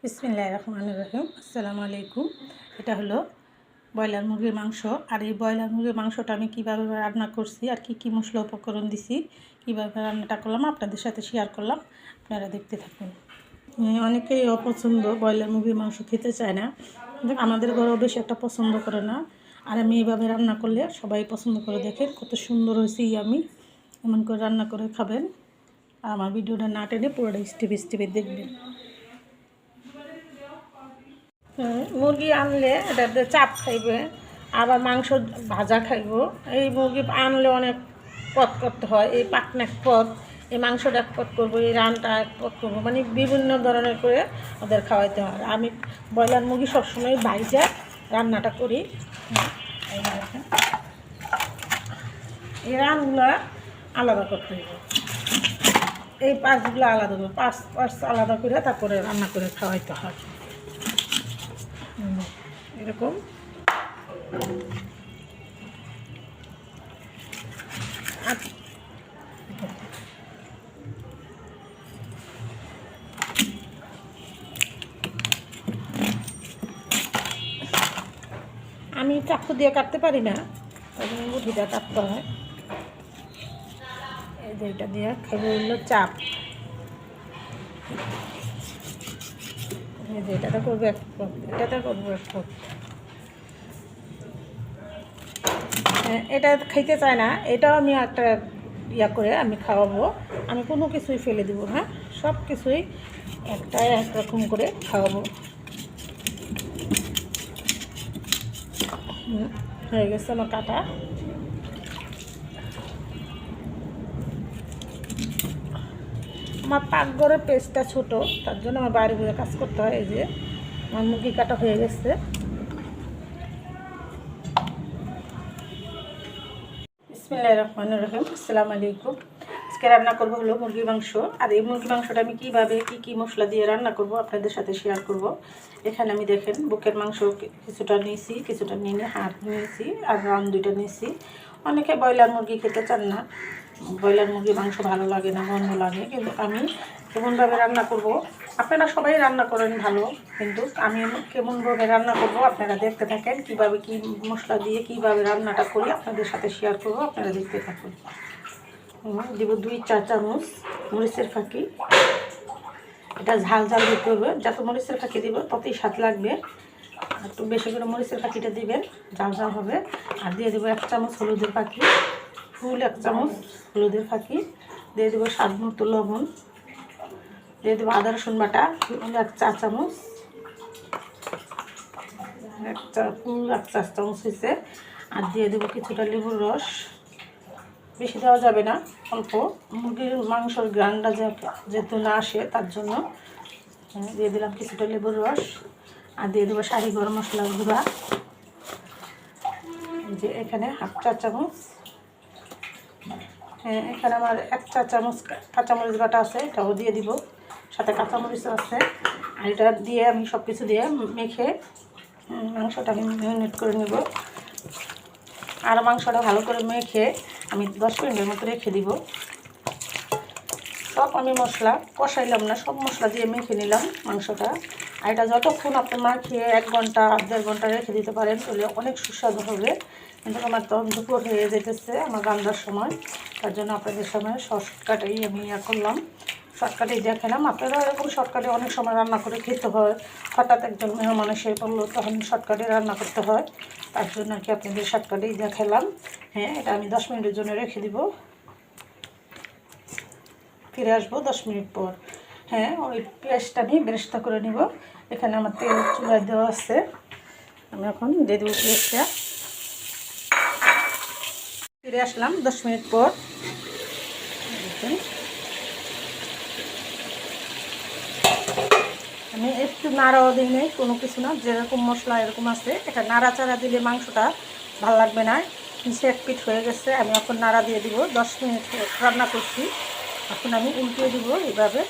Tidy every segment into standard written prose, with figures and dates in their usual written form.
বিসমিল্লাহির রহমানির রহিম। আসসালামু আলাইকুম। এটা হলো ব্রয়লার মুরগির মাংস। আর এই ব্রয়লার মুরগির মাংসটা আমি কীভাবে রান্না করছি আর কি মশলা উপকরণ দিছি, কীভাবে রান্নাটা করলাম আপনাদের সাথে শেয়ার করলাম। আপনারা দেখতে থাকুন। অনেকেই অপছন্দ, ব্রয়লার মুরগির মাংস খেতে চায় না, কিন্তু আমাদের ঘরেও বেশি একটা পছন্দ করে না। আর আমি এইভাবে রান্না করলে সবাই পছন্দ করে। দেখেন কত সুন্দর হয়েছে। আমি এমন করে রান্না করে খাবেন। আর আমার ভিডিওটা না টেনে পুরোটা স্টেপে দেখবেন। মুরগি আনলে এটাতে চাপ খাইবে, আবার মাংস ভাজা খাইব। এই মুরগি আনলে অনেক পদ করতে হয়, এই পাকনা এক পদ, এই মাংসটা এক পদ করবো, এই রানটা এক পদ করবো, মানে বিভিন্ন ধরনের করে ওদের খাওয়াইতে হয়। আমি ব্রয়লার মুরগি সবসময় বাইরে রান্নাটা করি। এই রানগুলো আলাদা করতে হবে, এই পার্টসগুলো আলাদা করবো, পার্টস আলাদা করে তারপরে রান্না করে খাওয়াইতে হয়। এরকম আমি চাকু দিয়ে কাটতে পারি না, বুদ্ধিটা কাটতে হয়। এই যে এটা দিয়ে খাইবে হলো চাপ। এই যে এটাতে করবো এক পথ, এটাতে করবো এক পথ। এটা খাইতে চায় না, এটাও আমি একটা করে আমি খাওয়াবো। আমি কোনো কিছুই ফেলে দেবো না, সব কিছুই একরকম করে খাওয়াবো। হয়ে গেছে আমার কাটা। আমার পাকঘরের পেজটা ছোট, তার জন্য আমার বাইরে বাইরে কাজ করতে হয়। এই যে আমার মুরগি কাটা হয়ে গেছে। বিসমিল্লাহির রহমানির রহিম। আসসালামু আলাইকুম। আজকে রান্না করবো হলো মুরগির মাংস। আর এই মুরগির মাংসটা আমি কীভাবে কী মশলা দিয়ে রান্না করব আপনাদের সাথে শেয়ার করব। এখানে আমি দেখেন বুকের মাংস কিছুটা নিয়েছি, কিছুটা নিয়ে হাড় নিয়েছি, আর রান দুইটা নিয়েছি। অনেকে ব্রয়লার মুরগি খেতে চান না, ব্রয়লার মুরগির মাংস ভালো লাগে না, গন্ধ লাগে। কিন্তু আমি কেমনভাবে রান্না করব, আপনারা সবাই রান্না করেন ভালো, কিন্তু আমি কেমনভাবে রান্না করব আপনারা দেখতে থাকেন। কীভাবে কী মশলা দিয়ে কীভাবে রান্নাটা করি আপনাদের সাথে শেয়ার করব, আপনারা দেখতে থাকুন। দিব 2-4 চামচ মরিচের ফাঁকি। এটা ঝাল দিতে হবে, যত মরিচের ফাঁকি দিব ততই স্বাদ লাগবে। একটু বেশি করে মরিচের ফাঁকিটা দিবেন, ঝাল হবে। আর দিয়ে দেবো 1 চামচ হলুদের ফাঁকি, ফুল 1 চামচ হলুদের ফাঁকি। দিয়ে দেবো স্বাদ মতো লবণ। দিয়ে দেবো আদা রসুন বাটা 1 চা চামচ, 1 চা চামচ হয়েছে। আর দিয়ে দেবো কিছুটা লেবুর রস, বেশি দেওয়া যাবে না, অল্প। মুরগির মাংসর গ্রানটা যেহেতু না আসে তার জন্য দিয়ে দিলাম কিছুটা লেবুর রস। আর দিয়ে দেবো শাহি গরম মশলার গুঁড়া, যে এখানে 1/2 চা চামচ। এখানে আমার 1 চা চামচ কাঁচামরিচ বাটা আছে, এটাও দিয়ে দিব, সাথে কাঁচামরিচও আছে। আর এটা দিয়ে আমি সব কিছু দিয়ে মেখে মাংসটা আমি ম্যারিনেট করে নেব। আর মাংসটা ভালো করে মেখে আমি 10 মিনিটের মতো রেখে দিব। সব আমি মশলা কষাইলাম না, সব মশলা দিয়ে মেখে নিলাম মাংসটা। আর এটা যতক্ষণ আপনি মাখিয়ে 1 ঘন্টা 1.5 ঘন্টা রেখে দিতে পারেন তাহলে অনেক সুস্বাদু হবে। কিন্তু আমার তো দুপুর হয়ে যেতেছে আমার রান্নার সময়, তার জন্য আপনাদের সময় শর্টকাটেই আমি করলাম, শর্টকাটেই দেখালাম। আপনারা এরকম শর্টকাটে অনেক সময় রান্না করে খেতে হয়, হঠাৎ একজন মেহমান এসে পড়লো তখন শর্টকাটে রান্না করতে হয়, তার জন্য আর কি আপনাদের শর্টকাটেই দেখালাম। এটা আমি 10 মিনিটের জন্য রেখে দিব, ফিরে আসবো 10 মিনিট পর। ওই পেঁয়াজটা আমি বেরেস্তা করে নিব। এখানে আমার তেল চুলায় দেওয়া আছে, আমি এখন দিয়ে দেবো পেঁয়াজটা। ফিরে আসলাম 10 মিনিট পর। আমি একটু নাড়াও দিই নাই, কোনো কিছু না, যেরকম মশলা এরকম আছে। এটা নাড়াচাড়া দিলে মাংসটা ভালো লাগবে না, এক পিঠ হয়ে গেছে। আমি এখন নাড়া দিয়ে দিব, 10 মিনিট রান্না করছি। এখন আমি উল্টিয়ে দিব এইভাবে।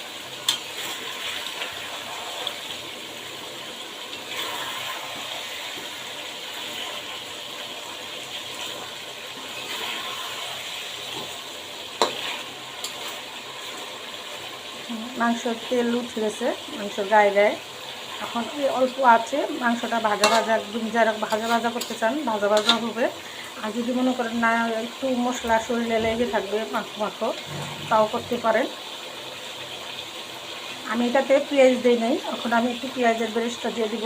মাংসর তেল উঠে গেছে মাংসর গায়ে গায়ে। এখন এই অল্প আছে মাংসটা ভাজা ভাজা, একদম যারা ভাজা ভাজা করতে চান ভাজা ভাজা হবে। আর যদি মনে করেন না একটু মশলা শরীরে লেগে থাকবে মাখো মাখো, তাও করতে পারেন। আমি এটাতে পেঁয়াজ দিই নাই, এখন আমি একটু পেঁয়াজের বেরেস্তা দিয়ে দিব।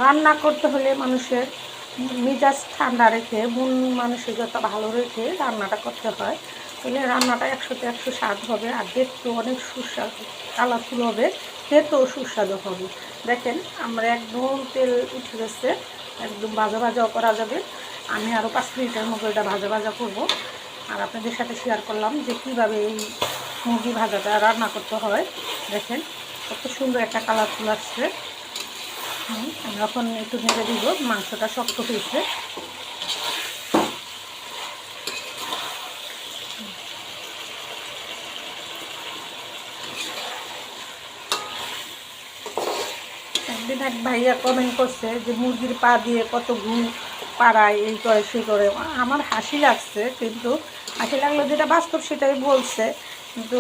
রান্না করতে হলে মানুষের মেজাজ ঠান্ডা রেখে, মন মানসিকতা ভালো রেখে রান্নাটা করতে হয়। তাহলে রান্নাটা 100তে 100 স্বাদ হবে, আর দেখতেও অনেক সুস্বাদু কালারফুল হবে, খেতেও সুস্বাদু হবে। দেখেন আমরা একদম তেল উঠে গেছে, একদম ভাজা ভাজাও করা যাবে। আমি আরও 5 মিনিটের মতো এটা ভাজা ভাজা করব। আর আপনাদের সাথে শেয়ার করলাম যে কীভাবে এই মুরগি ভাজাটা রান্না করতে হয়। দেখেন কত সুন্দর একটা কালারফুল আসছে। আমি এখন একটু নেড়ে দিব, মাংসটা শক্ত হয়েছে। একদিন এক ভাইয়া কমেন্ট করছে যে মুরগির পা দিয়ে কত ঘুম পাড়ায়, এই করে সেই করে। আমার হাসি লাগছে, কিন্তু হাসি লাগলো যেটা বাস্তব সেটাই বলছে। কিন্তু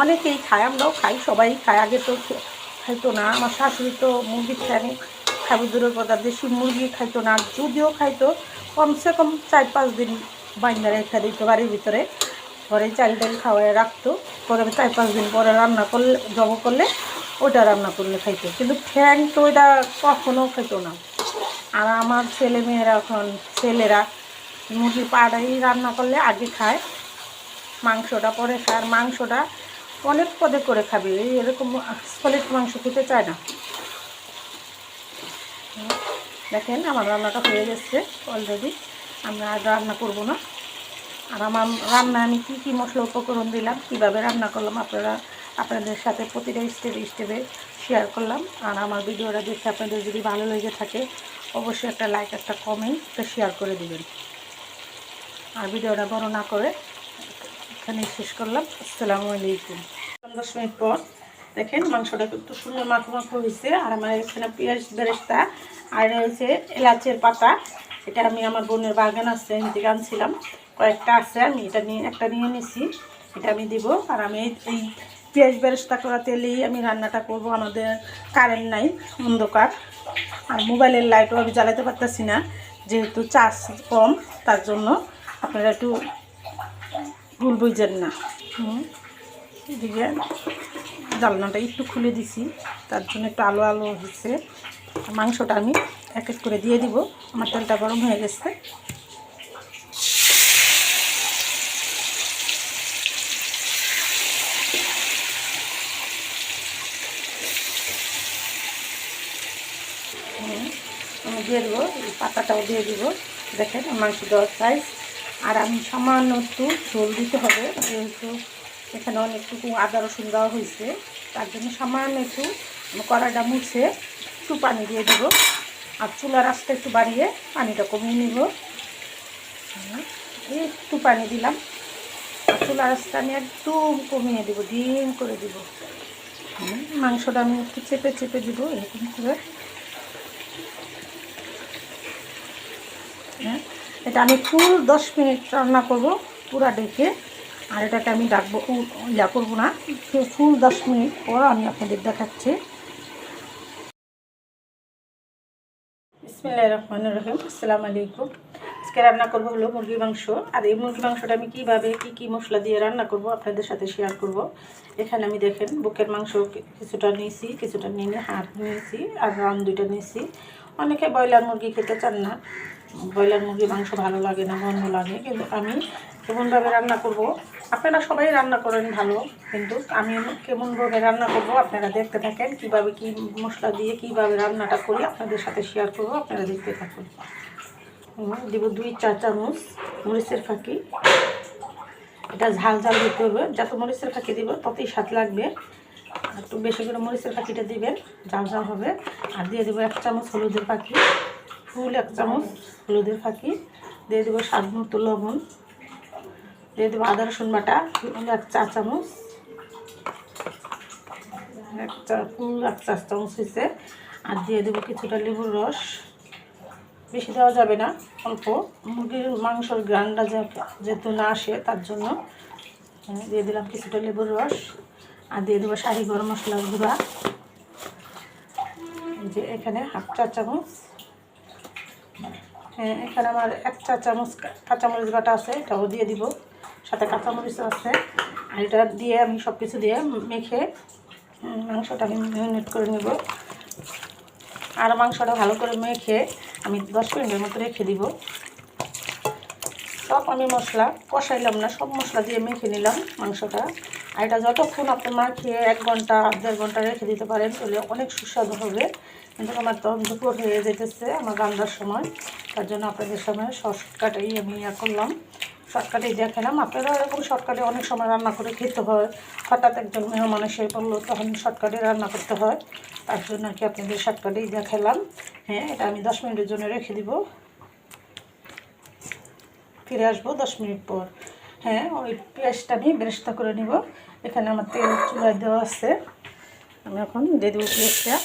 অনেকেই খায়, আমরাও খাই, সবাই খায়। আগে তো খাইতো না, আমার শাশুড়ি তো মুরগির ঠ্যাং খাবি দূরের কথা, দেশি মুরগি খাইতো না। যদিও খাইতো কমসে কম 4-5 দিন বাইন্দা রেখে দিত বাড়ির ভিতরে, পরে চাল ডাল খাওয়ায় রাখতো। পরে 4-5 দিন পরে রান্না করলে, জব করলে ওটা রান্না করলে খাইতো, কিন্তু ঠ্যাং তো ওইটা কখনও খাইতো না। আর আমার ছেলেমেয়েরা, এখন ছেলেরা মুরগির পাড়াই রান্না করলে আগে খায়, মাংসটা পরে খায়। আর মাংসটা অনেক পদে করে খাবে, এরকম সলিড মাংস খেতে চায় না। দেখেন আমার রান্নাটা হয়ে গেছে অলরেডি, আমি আর রান্না করব না। আর আমার রান্না আমি কী কী মশলা উপকরণ দিলাম, কীভাবে রান্না করলাম, আপনাদের সাথে প্রতিটা স্টেপে স্টেপে শেয়ার করলাম। আর আমার ভিডিওটা দেখে আপনাদের যদি ভালো লেগে থাকে অবশ্যই একটা লাইক, একটা কমেন্ট, একটা শেয়ার করে দিবেন। আর ভিডিওটা বড় না করে এখানে শেষ করলাম। আসসালামু আলাইকুম। 10 মিনিট পর দেখেন মাংসটা একটু সুন্দর মাখো মাখো হয়েছে। আর আমার এখানে পেঁয়াজ বেরেস্তা আর রয়েছে এলাচের পাতা। এটা আমি আমার বোনের বাগান আছে, আমি থেকে আনছিলাম, কয়েকটা আছে, আমি এটা নিয়ে একটা নিয়ে নিছি, এটা আমি দিব। আর আমি এই পেঁয়াজ বেরেস্তা করা তেলেই আমি রান্নাটা করব। আমাদের কারেন্ট নাই, অন্ধকার, আর মোবাইলের লাইটও আমি জ্বালাতে পারতেছি না, যেহেতু চার্জ কম, তার জন্য আপনারা একটু ভুল বুঝছেন না। এদিকে জানলাটা একটু খুলে দিছি, তার জন্য একটু আলো আলো হচ্ছে। মাংসটা আমি এক এক করে দিয়ে দিব। আমার তেলটা গরম হয়ে গেছে। আমি দিয়ে দেবো, পাতাটাও দিয়ে দিব। দেখেন মাংস দেওয়ার সাইজ। আর আমি সামান্য একটু ঝোল দিতে হবে, যেহেতু এখানে অনেকটুকু আদা রসুন দেওয়া হয়েছে, তার জন্য সামান্য একটু কড়াইটা মুছে একটু পানি দিয়ে দেবো। আর চুলার আঁচটা একটু বাড়িয়ে পানিটা কমিয়ে নেব। একটু পানি দিলাম, আর চুলার আঁচটা আমি একদম কমিয়ে দেবো, ডিম করে দেব। মাংসটা আমি একটু চেপে চেপে দেবো এরকম করে। এটা আমি ফুল 10 মিনিট রান্না করব পুরা ডেকে। আর এটাকে আমি ডাকবো, ইয়া করবো না, ফুল 10 মিনিট পর আমি আপনাদের দেখাচ্ছি। বিসমিল্লাহির রহমানির রহিম। আসসালামু আলাইকুম। আজকে রান্না করব হলো মুরগির মাংস। আর এই মুরগির মাংসটা আমি কীভাবে কী মশলা দিয়ে রান্না করব আপনাদের সাথে শেয়ার করব। এখানে আমি দেখেন বুকের মাংস কিছুটা নিয়েছি, কিছুটা নিয়ে হাড় নিয়েছি, আর রান 2টা নিয়েছি। অনেকে ব্রয়লার মুরগি খেতে চান না, ব্রয়লার মুরগির মাংস ভালো লাগে না, গন্ধ লাগে, কিন্তু আমি কেমনভাবে রান্না করব, আপনারা সবাই রান্না করেন ভালো, কিন্তু আমি কেমনভাবে রান্না করব আপনারা দেখতে থাকেন। কিভাবে কি মশলা দিয়ে কিভাবে রান্নাটা করি আপনাদের সাথে শেয়ার করব, আপনারা দেখতে থাকুন। দিব 2-4 চামচ মরিচের ফাঁকি। এটা ঝাল ঝাল দিতে হবে, যত মরিচের ফাঁকি দিব ততই স্বাদ লাগবে। একটু বেশি করে মরিচের ফাঁকিটা দিবেন, ঝাল ঝাল হবে। আর দিয়ে দেবো 1 চামচ হলুদের ফাঁকি, ফুল 1 চামচ হলুদের ফাঁকি। দিয়ে দেবো স্বাদ মতো লবণ। দিয়ে দেবো আদা রসুন বাটা 1 চা চামচ, ফুল 1 চা চামচ হয়েছে। আর দিয়ে দেবো কিছুটা লেবুর রস, বেশি দেওয়া যাবে না, অল্প। মুরগির মাংসর গ্রানটা যেহেতু না আসে তার জন্য দিয়ে দিলাম কিছুটা লেবুর রস, আর দিয়ে দেবো শাহি গরম মশলার গুঁড়া। এই যে এখানে 1/2 চা চামচ, এখানে আমার 1 চা চামচ কাঁচামরিচ বাটা আছে, এটাও দিয়ে দিব, সাথে কাঁচামরিচও আছে। আর এটা দিয়ে আমি সব কিছু দিয়ে মেখে মাংসটা আমি ম্যারিনেট করে নেব। আর মাংসটা ভালো করে মেখে আমি 10 মিনিটের মতো রেখে দিব। সব আমি মশলা কষাইলাম না, সব মশলা দিয়ে মেখে নিলাম মাংসটা। আর এটা যতক্ষণ আপনি মাখিয়ে 1 ঘন্টা 1.5 ঘন্টা রেখে দিতে পারেন তাহলে অনেক সুস্বাদু হবে। কিন্তু আমার তো দুপুর হয়ে যেতেছে আমার রান্নার সময়, তার জন্য আপনাদের সময় শর্টকাটেই আমি করলাম, শর্টকাটেই দেখালাম। আপনারা এরকম শর্টকাটে অনেক সময় রান্না করে খেতে হয়, হঠাৎ একজন মেহমান এসে বললো তখন শর্টকাটে রান্না করতে হয়, তার জন্য আর কি আপনাদের শর্টকাটেই দেখালাম। এটা আমি 10 মিনিটের জন্য রেখে দিব, ফিরে আসবো 10 মিনিট পর। ওই পেঁয়াজটা আমি বেরেস্তা করে নিব। এখানে আমার তেল চুলায় দেওয়া আছে, আমি এখন দিয়ে দেবো পেঁয়াজটা।